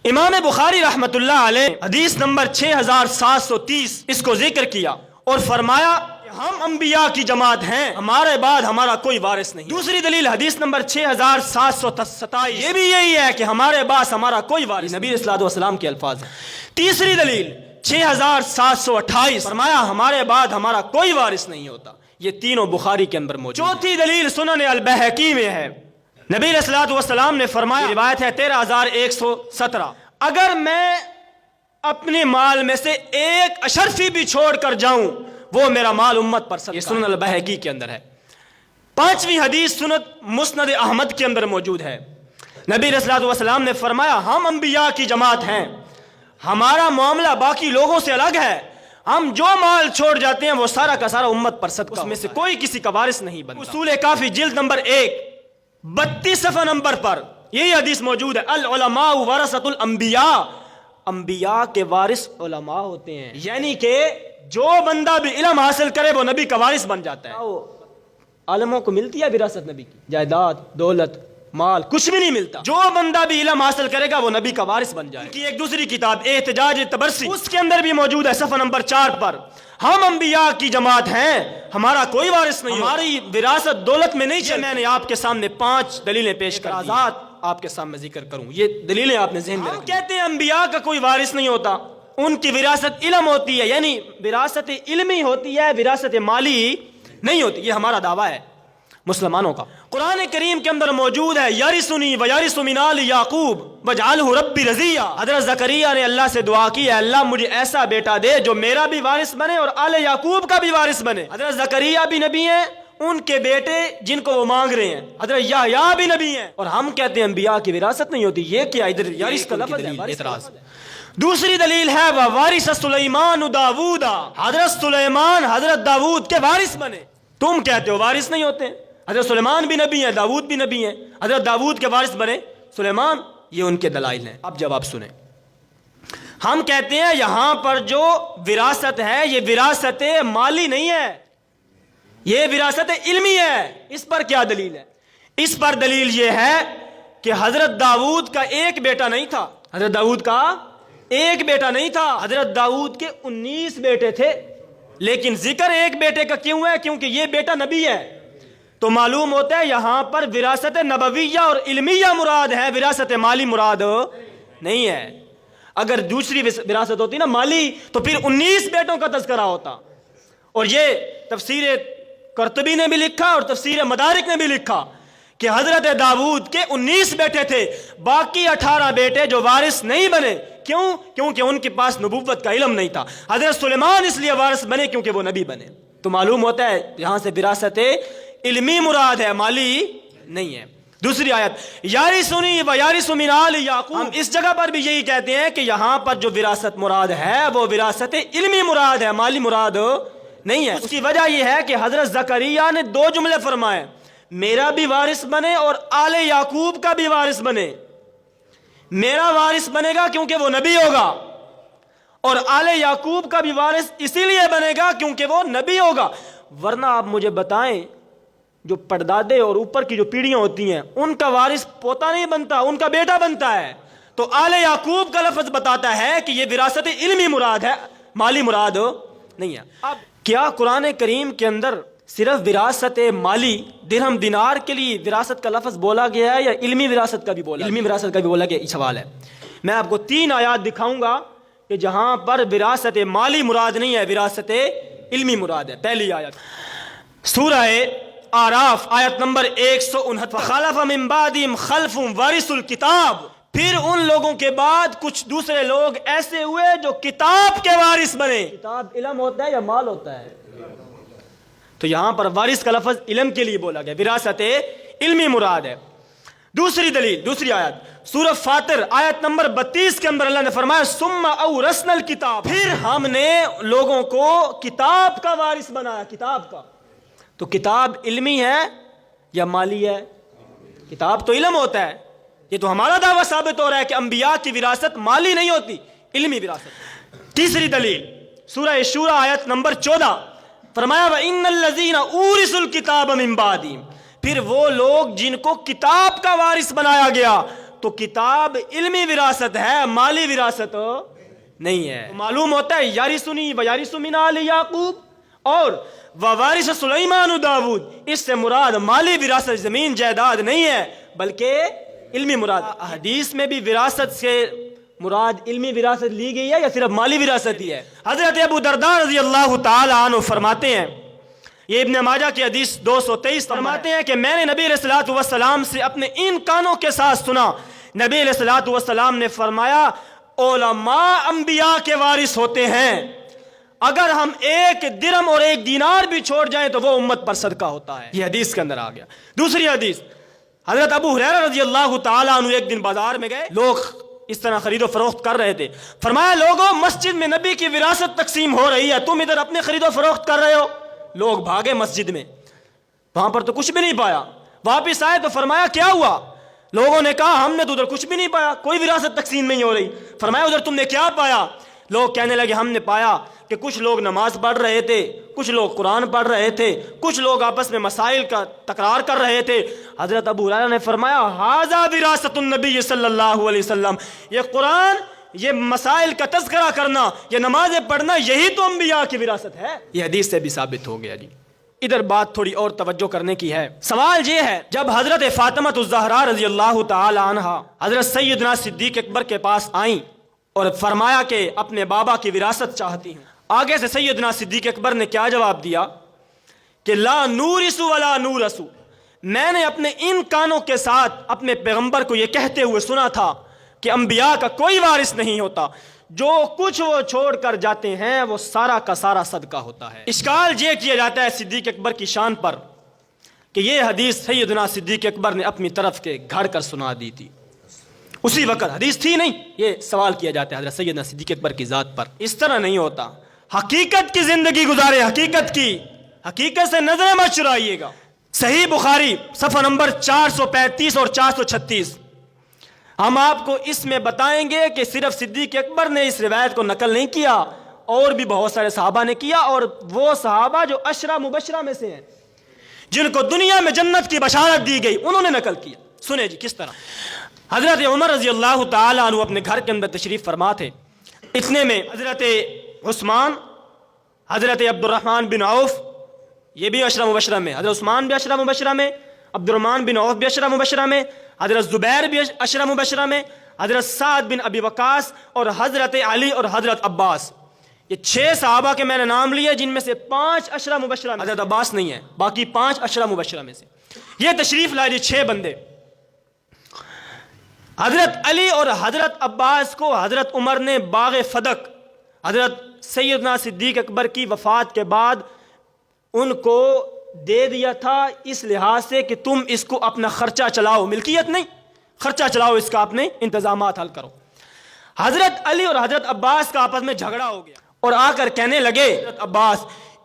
امام بخاری رحمت اللہ علیہ حدیث نمبر 6730 اس کو ذکر کیا اور فرمایا ہم انبیاء کی جماعت ہیں، ہمارے بعد ہمارا کوئی وارث نہیں۔ دوسری دلیل حدیث نمبر 6727 یہ بھی یہی ہے کہ ہمارے بعد ہمارا کوئی وارث، نبی صلی اللہ علیہ وسلم کے الفاظ ہیں۔ تیسری دلیل 6728 فرمایا ہمارے بعد ہمارا کوئی وارث نہیں ہوتا، یہ تینوں بخاری کے اندر موجود۔ چوتھی دلیل سنن البیہقی میں ہے، نبی صلی اللہ علیہ وسلم نے فرمایا، روایت ہے 13117، اگر میں اپنے مال میں سے ایک اشرفی بھی چھوڑ کر جاؤں وہ میرا مال امت پر صدقہ، یہ سنن البیہقی کے اندر ہے۔ پانچویں حدیث سنن مسند احمد کے اندر موجود ہے، نبی صلی اللہ علیہ وسلم نے فرمایا ہم انبیاء کی جماعت ہیں، ہمارا معاملہ باقی لوگوں سے الگ ہے، ہم جو مال چھوڑ جاتے ہیں وہ سارا کا سارا امت پر صدقہ، اس میں سے کوئی کسی کا وارث نہیں بنتا۔ اصول کافی جلد نمبر 1 صفحہ نمبر پر یہی حدیث موجود ہے، العلماء ورثۃ الانبیاء، انبیاء کے وارث علماء ہوتے ہیں، یعنی کہ جو بندہ بھی علم حاصل کرے وہ نبی کا وارث بن جاتا ہے۔ عالموں کو ملتی ہے وراثت نبی کی، جائیداد، دولت، مال، کچھ بھی نہیں ملتا، جو بندہ بھی علم حاصل کرے گا وہ نبی کا وارث بن جائے گا۔ ایک دوسری کتاب احتجاج تبرسی، اس کے اندر بھی موجود ہے صفحہ نمبر 4 پر، ہم انبیاء کی جماعت ہیں، ہمارا کوئی وارث نہیں، ہماری وراثت دولت میں نہیں چلتی۔ میں نے آپ کے سامنے 5 دلیلیں پیش کر دی، آپ کے سامنے ذکر کروں، یہ دلیلیں آپ نے ذہن میں رکھیں۔ کہتے ہیں انبیاء کا کوئی وارث نہیں ہوتا، ان کی وراثت علم ہوتی ہے، یعنی وراثت علمی ہوتی ہے، وراثت مالی نہیں ہوتی، یہ ہمارا دعویٰ ہے مسلمانوں کا۔ قرآن کریم کے اندر موجود ہے یرثنی ویرث من آل یعقوب واجعلہ ربی رضیہ، حضرت زکریا نے اللہ سے دعا کی ہے اللہ مجھے ایسا بیٹا دے جو میرا بھی وارث بنے اور آل یعقوب کا بھی وارث بنے۔ حضرت زکریا بھی نبی ہیں، ان کے بیٹے جن کو وہ مانگ رہے ہیں حضرت یحییٰ بھی نبی ہیں، اور ہم کہتے ہیں انبیاء کی وراثت نہیں ہوتی، یہ کیا ادھر یارث کا لفظ ہے، اعتراض۔ دوسری دلیل ہے وارث سلیمان داؤد، حضرت سلیمان حضرت داؤد کے وارث بنے، تم کہتے ہو وارث نہیں ہوتے، حضرت سلیمان بھی نبی ہیں، داؤد بھی نبی ہیں، حضرت داؤد کے وارث بنے سلیمان، یہ ان کے دلائل ہیں۔ اب جواب سنیں، ہم کہتے ہیں یہاں پر جو وراثت ہے یہ وراثت مالی نہیں ہے، یہ وراثت علمی ہے۔ اس پر کیا دلیل ہے؟ اس پر دلیل یہ ہے کہ حضرت داؤد کا ایک بیٹا نہیں تھا، حضرت داؤد کا ایک بیٹا نہیں تھا، حضرت داؤد کے 19 بیٹے تھے، لیکن ذکر ایک بیٹے کا کیوں ہے؟ کیونکہ یہ بیٹا نبی ہے، تو معلوم ہوتا ہے یہاں پر وراثت نبویہ اور علمیہ مراد ہے، وراثت مالی مراد نہیں ہے۔ اگر دوسری وراثت ہوتی نا مالی تو پھر 19 بیٹوں کا تذکرہ ہوتا، اور یہ تفسیر قرطبی نے بھی لکھا اور تفسیر مدارک نے بھی لکھا کہ حضرت داؤد کے 19 بیٹے تھے، باقی 18 بیٹے جو وارث نہیں بنے، کیوں؟ کیونکہ ان کے پاس نبوت کا علم نہیں تھا۔ حضرت سلیمان اس لیے وارث بنے کیونکہ وہ نبی بنے، تو معلوم ہوتا ہے یہاں سے وراثت علمی مراد ہے، مالی نہیں ہے۔ دوسری آیت یارثنی ویرث من آل یعقوب، ہم اس جگہ پر بھی یہی کہتے ہیں کہ یہاں پر جو وراثت مراد ہے وہ وراثت علمی مراد ہے، مالی مراد نہیں ہے۔ اس کی وجہ یہ ہے کہ حضرت زکریا نے 2 جملے فرمائے، میرا بھی وارث بنے اور آل یعقوب کا بھی وارث بنے۔ میرا وارث بنے گا کیونکہ وہ نبی ہوگا، اور آل یعقوب کا بھی وارث اسی لیے بنے گا کیونکہ وہ نبی ہوگا، ورنہ آپ مجھے بتائیں جو پردادے اور اوپر کی جو پیڑھیاں ہوتی ہیں ان کا وارث پوتا نہیں بنتا، ان کا بیٹا بنتا ہے۔ تو آل یعقوب کا لفظ بتاتا ہے کہ یہ وراثت علمی مراد ہے، مالی مراد نہیں ہے۔ اب کیا قرآن کریم کے اندر صرف وراثت مالی درہم دینار کے لیے وراثت کا لفظ بولا گیا ہے یا علمی وراثت کا بھی بولا؟ علمی وراثت کا بھی بولا گیا، یہ سوال ہے۔ میں آپ کو 3 آیات دکھاؤں گا کہ جہاں پر وراثت مالی مراد نہیں ہے، وراثت علمی مراد ہے۔ پہلی آیت سورہ آراف آیت نمبر 169، فخلف من بعدہم خلف ورثوا الکتاب، پھر ان لوگوں کے بعد کچھ دوسرے لوگ ایسے ہوئے جو کتاب کے وارث بنے۔ کتاب علم ہوتا ہے یا مال ہوتا ہے؟ تو یہاں پر وارث کا لفظ علم کے لیے بولا گیا، وراثت علمی مراد ہے۔ دوسری دلیل، دوسری آیت سورہ فاطر آیت نمبر 32 کے اندر اللہ نے فرمایا ثم اورثنا الکتاب، پھر ہم نے لوگوں کو کتاب کا وارث بنایا، کتاب کا۔ تو کتاب علمی ہے یا مالی ہے؟ کتاب تو علم ہوتا ہے، یہ تو ہمارا دعویٰ ثابت ہو رہا ہے کہ انبیاء کی وراثت مالی نہیں ہوتی، علمی وراثت۔ تیسری دلیل سورہ شورى آیت نمبر 14 فرمایا وَإِنَّ الَّذِينَ أُورِثُوا الْكِتَابَ مِن بَعْدِهِمْ، پھر وہ لوگ جن کو کتاب کا وارث بنایا گیا، تو کتاب علمی وراثت ہے، مالی وراثت نہیں ہے۔ معلوم ہوتا ہے یارثنی و یارث من آل یعقوب اور ووارث سلیمان و داود، اس سے مراد مالی وراثت زمین جائیداد نہیں ہے بلکہ علمی مراد۔ حدیث میں بھی وراثت سے مراد علمی وراثت لی گئی ہے یا صرف مالی وراثت ہی ہے؟ حضرت ابو درداء رضی اللہ تعالی عنہ فرماتے ہیں، یہ ابن ماجہ کی حدیث 223 فرماتے ہیں کہ میں نے نبی علیہ الصلوۃ والسلام سے اپنے ان کانوں کے ساتھ سنا، نبی علیہ الصلوۃ والسلام نے فرمایا علماء انبیاء کے وارث ہوتے ہیں، اگر ہم ایک درہم اور ایک دینار بھی چھوڑ جائیں تو وہ امت پر صدقہ ہوتا ہے۔ یہ حدیث کے اندر آ گیا۔ دوسری حدیث، حضرت ابو ہریرہ رضی اللہ تعالیٰ عنہ ایک دن بازار میں گئے، لوگ اس طرح خرید و فروخت کر رہے تھے، فرمایا لوگوں مسجد میں نبی کی وراثت تقسیم ہو رہی ہے، تم ادھر اپنے خرید و فروخت کر رہے ہو۔ لوگ بھاگے مسجد میں، وہاں پر تو کچھ بھی نہیں پایا، واپس آئے تو فرمایا کیا ہوا؟ لوگوں نے کہا ہم نے تو ادھر کچھ بھی نہیں پایا، کوئی وراثت تقسیم نہیں ہو رہی۔ فرمایا ادھر تم نے کیا پایا؟ لوگ کہنے لگے ہم نے پایا کہ کچھ لوگ نماز پڑھ رہے تھے، کچھ لوگ قرآن پڑھ رہے تھے، کچھ لوگ آپس میں مسائل کا تکرار کر رہے تھے۔ حضرت ابو ہریرہ نے فرمایا ھذا وراثت النبی صلی اللہ علیہ وسلم، یہ قرآن، یہ مسائل کا تذکرہ کرنا، یہ نمازیں پڑھنا، یہی تو انبیاء کی وراثت ہے۔ یہ حدیث سے بھی ثابت ہو گیا جی۔ ادھر بات تھوڑی اور توجہ کرنے کی ہے۔ سوال یہ ہے، جب حضرت فاطمہ الزہرا رضی اللہ تعالی عنہا حضرت سیدنا صدیق اکبر کے پاس آئیں اور فرمایا کہ اپنے بابا کی وراثت چاہتی ہیں، آگے سے سیدنا صدیق اکبر نے کیا جواب دیا کہ لا نورث ولا نورث، میں نے اپنے ان کانوں کے ساتھ اپنے پیغمبر کو یہ کہتے ہوئے سنا تھا کہ انبیاء کا کوئی وارث نہیں ہوتا، جو کچھ وہ چھوڑ کر جاتے ہیں وہ سارا کا سارا صدقہ ہوتا ہے۔ اشکال یہ کیا جاتا ہے صدیق اکبر کی شان پر کہ یہ حدیث سیدنا صدیق اکبر نے اپنی طرف کے گھڑ کر سنا دی تھی، اسی وقت حدیث تھی نہیں۔ یہ سوال کیا جاتا ہے حضرت سیدنا صدیق اکبر کی ذات پر۔ اس طرح نہیں ہوتا، حقیقت کی زندگی گزارے، حقیقت سے نظریں مت چرائیے گا۔ صحیح بخاری صفحہ نمبر 435 اور 436، ہم آپ کو اس میں بتائیں گے کہ صرف صدیق اکبر نے اس روایت کو نقل نہیں کیا، اور بھی بہت سارے صحابہ نے کیا، اور وہ صحابہ جو عشرہ مبشرہ میں سے ہیں، جن کو دنیا میں جنت کی بشارت دی گئی، انہوں نے نقل کیا۔ سنیں جی کس طرح۔ حضرت عمر رضی اللہ تعالی عنہ اپنے گھر کے اندر تشریف فرما تھے، اتنے میں حضرت عثمان، حضرت عبد الرحمن بن عوف، یہ بھی عشرہ مبشرہ میں، حضرت عثمان بھی عشرہ مبشرہ میں، عبد الرحمن بن عوف بھی عشرہ مبشرہ میں، حضرت زبیر بھی عشرہ مبشرہ میں، حضرت سعد بن ابی وقاص اور حضرت علی اور حضرت عباس، یہ 6 صحابہ کے میں نے نام لیے، جن میں سے 5 عشرہ مبشرہ میں، حضرت عباس نہیں ہے، باقی 5 عشرہ مبشرہ میں سے یہ تشریف لائے جی 6 بندے۔ حضرت علی اور حضرت عباس کو حضرت عمر نے باغ فدق حضرت سیدنا صدیق اکبر کی وفات کے بعد ان کو دے دیا تھا، اس لحاظ سے کہ تم اس کو اپنا خرچہ چلاؤ، ملکیت نہیں، خرچہ چلاؤ، اس کا اپنے انتظامات حل کرو۔ حضرت علی اور حضرت عباس کا آپس میں جھگڑا ہو گیا اور آ کر کہنے لگے حضرت عباس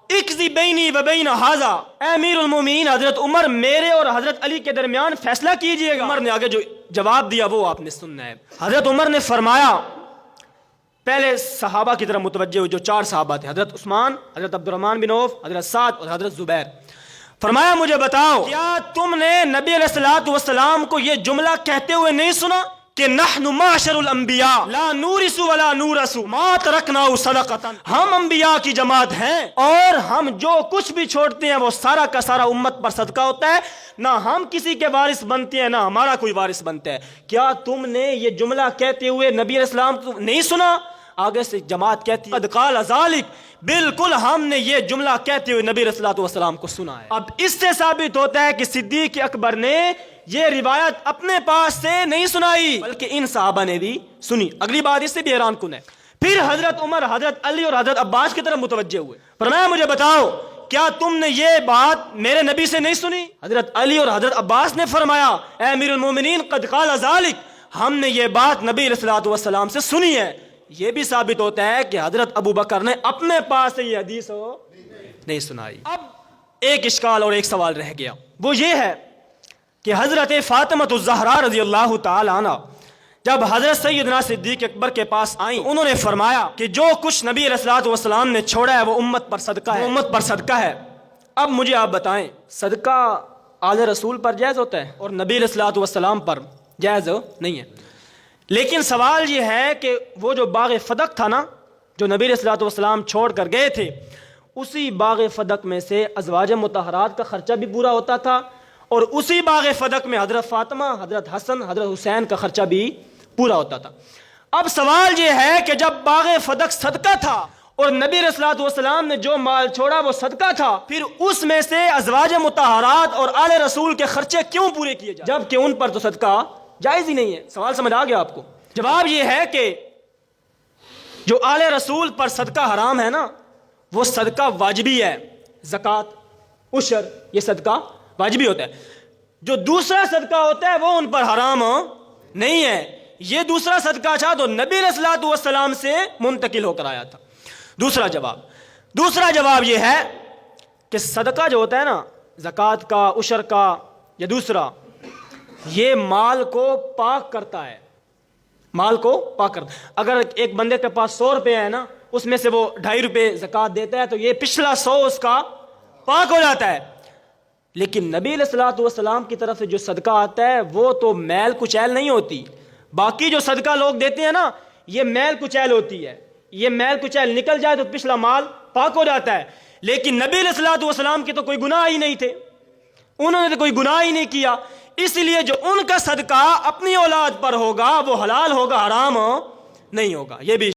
اقضی بینی و بین ھذا، اے امیر المومنین حضرت عمر میرے اور حضرت علی کے درمیان فیصلہ کیجئے گا۔ عمر نے آگے جو جواب دیا وہ آپ نے سننا ہے۔ حضرت عمر نے فرمایا، پہلے صحابہ کی طرف متوجہ ہوئے جو 4 صحابہ تھے، حضرت عثمان، حضرت عبد الرحمن بن عوف، حضرت سعد اور حضرت زبیر، فرمایا مجھے بتاؤ کیا تم نے نبی علیہ الصلوۃ والسلام کو یہ جملہ کہتے ہوئے نہیں سنا کہ نحن معشر الانبیاء لا نورث ولا نورث ما ترکنا صدقۃ، ہم انبیاء کی جماعت ہیں اور ہم جو کچھ بھی چھوڑتے ہیں وہ سارا کا سارا امت پر صدقہ ہوتا ہے، نہ ہم کسی کے وارث بنتے ہیں نہ ہمارا کوئی وارث بنتا ہے۔ کیا تم نے یہ جملہ کہتے ہوئے نبی علیہ السلام کو نہیں سنا؟ آگے سے جماعت کہتی ہے قد قال ذلک، بالکل ہم نے یہ جملہ کہتے ہوئے نبی رسول اللہ والسلام کو سنا ہے۔ اب اس سے ثابت ہوتا ہے کہ صدیق اکبر نے یہ روایت اپنے پاس سے نہیں سنائی بلکہ ان صحابہ نے بھی سنی۔ اگلی بات اس سے بھی حیران کن ہے، پھر حضرت عمر، حضرت علی اور حضرت عباس کی طرف متوجہ ہوئے، فرمایا مجھے بتاؤ کیا تم نے یہ بات میرے نبی سے نہیں سنی؟ حضرت علی اور حضرت عباس نے فرمایا اے امیر المومنین قد قال ذلک، ہم نے یہ بات نبی رسول اللہ والسلام سے سنی ہے۔ یہ بھی ثابت ہوتا ہے کہ حضرت ابو بکر نے اپنے پاس سے یہ حدیث نہیں سنائی۔ اب ایک اشکال اور ایک سوال رہ گیا، وہ یہ ہے کہ حضرت فاطمہ الزہرا رضی اللہ تعالی عنہ جب حضرت سیدنا صدیق اکبر کے پاس آئیں، انہوں نے فرمایا کہ جو کچھ نبی علیہ الصلوۃ والسلام نے چھوڑا ہے وہ امت پر صدقہ ہے، امت پر صدقہ ہے۔ اب مجھے آپ بتائیں صدقہ آل رسول پر جائز ہوتا ہے اور نبی علیہ الصلوۃ والسلام پر جائز نہیں ہے. لیکن سوال یہ ہے کہ وہ جو باغ فدق تھا نا جو نبی علیہ الصلوۃ والسلام چھوڑ کر گئے تھے، اسی باغ فدق میں سے ازواج مطہرات کا خرچہ بھی پورا ہوتا تھا، اور اسی باغ فدق میں حضرت فاطمہ، حضرت حسن، حضرت حسین کا خرچہ بھی پورا ہوتا تھا. اب سوال یہ ہے کہ جب باغ فدق صدقہ تھا اور نبی علیہ الصلوۃ والسلام نے جو مال چھوڑا وہ صدقہ تھا، پھر اس میں سے ازواج مطہرات اور آل رسول کے خرچے کیوں پورے کیے جائیں جبکہ ان پر تو صدقہ جائز ہی نہیں ہے؟ سوال سمجھ آ گیا آپ کو؟ جواب یہ ہے کہ جو آل رسول پر صدقہ حرام ہے نا، وہ صدقہ واجبی ہے. زکوٰۃ، عشر، یہ صدقہ واجبی ہوتا ہے. جو دوسرا صدقہ ہوتا ہے وہ ان پر حرام نہیں ہے. یہ دوسرا صدقہ تھا تو نبی علیہ الصلوۃ والسلام سے منتقل ہو کر آیا تھا. دوسرا جواب یہ ہے کہ صدقہ جو ہوتا ہے نا، زکوٰۃ کا، عشر کا یا دوسرا، یہ مال کو پاک کرتا ہے. مال کو پاک کرتا ہے. اگر ایک بندے کے پاس 100 روپے ہے نا، اس میں سے وہ 2.5 روپے زکوٰۃ دیتا ہے تو یہ پچھلا 100 اس کا پاک ہو جاتا ہے. لیکن نبی علیہ الصلوۃ والسلام کی طرف سے جو صدقہ آتا ہے وہ تو میل کچیل نہیں ہوتی. باقی جو صدقہ لوگ دیتے ہیں نا، یہ میل کچیل ہوتی ہے. یہ میل کچیل نکل جائے تو پچھلا مال پاک ہو جاتا ہے. لیکن نبی علیہ الصلوۃ والسلام کے تو کوئی گناہ ہی نہیں تھے، انہوں نے تو کوئی گناہ ہی نہیں کیا. اس لیے جو ان کا صدقہ اپنی اولاد پر ہوگا وہ حلال ہوگا، حرام نہیں ہوگا. یہ بھی